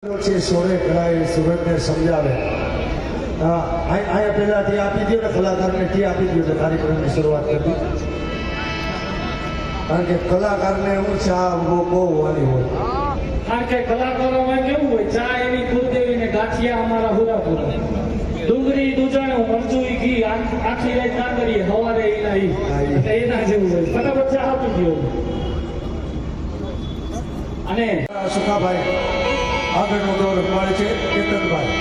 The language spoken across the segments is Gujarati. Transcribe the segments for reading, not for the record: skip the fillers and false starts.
સોળે કળાએ સુરતને સમજાવે. અહીંયા પહેલાથી આપી દો ને, કલાકારને ટી આપી દો એટલે કાર્યક્રમની શરૂઆત કરવી. કારણ કે કલાકારને હું ચા બહુ વાની હોય. કારણ કે કલાકારોમાં કેવું હોય, ચા એની કુલદેવી ને ગાંઠિયા અમારા હુરાપુરા, ડુંગળી દૂધણું મરચું ઘી આખી રાત ના કરીએ, સવારે એના જેવું હોય. ફટાફટ ચા આપી દો. અને સુખાભાઈ આગળનો દોર મળે છે કેતનભાઈ.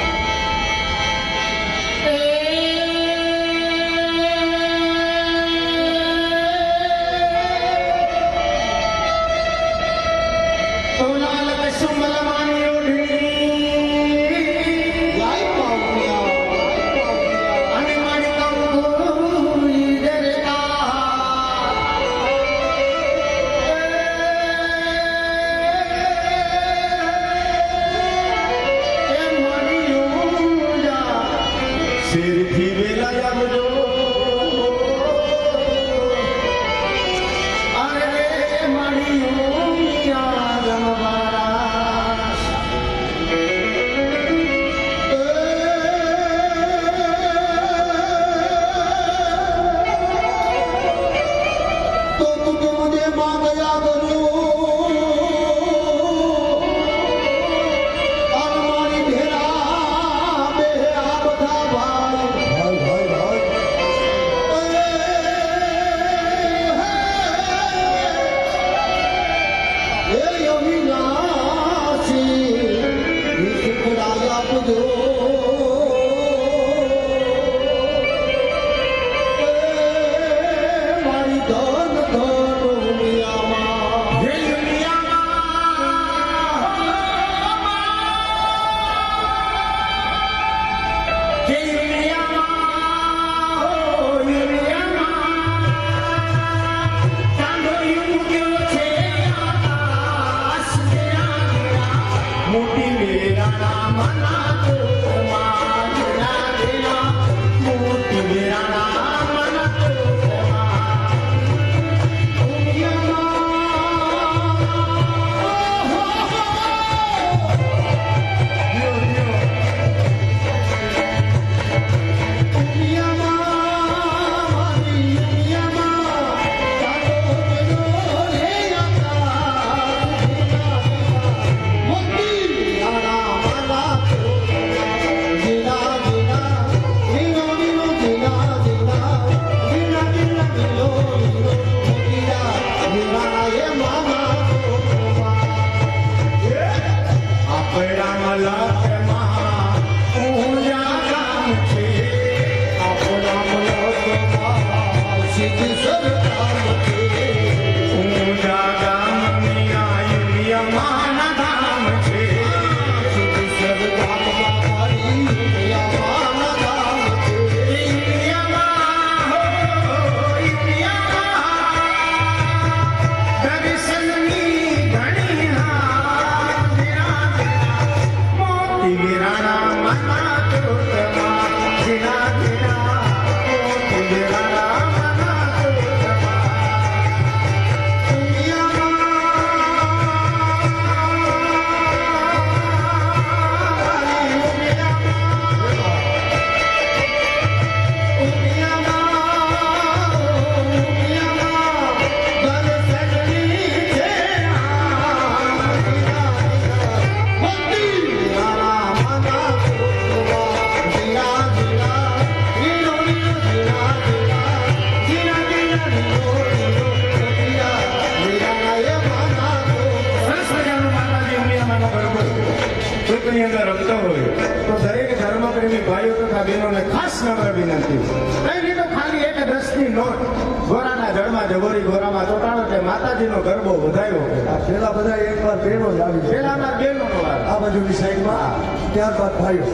રમતો હોય તો દરેક ધર્મપ્રેમી ભાઈઓ તથા બહેનોને ખાસ નમ્ર વિનંતી, નહીં તો ખાલી એક 10ની નોટ ગોરાના જળમાં જબોરી ગોરામાં ચોટાડો તે માતાજીનો ગરબો વધાયો. પેલા બધા એકવાર બહેનો જ આવી, પેલાના બહેનો આ બાજુની સાઈડમાં, ત્યારબાદ ભાઈઓ.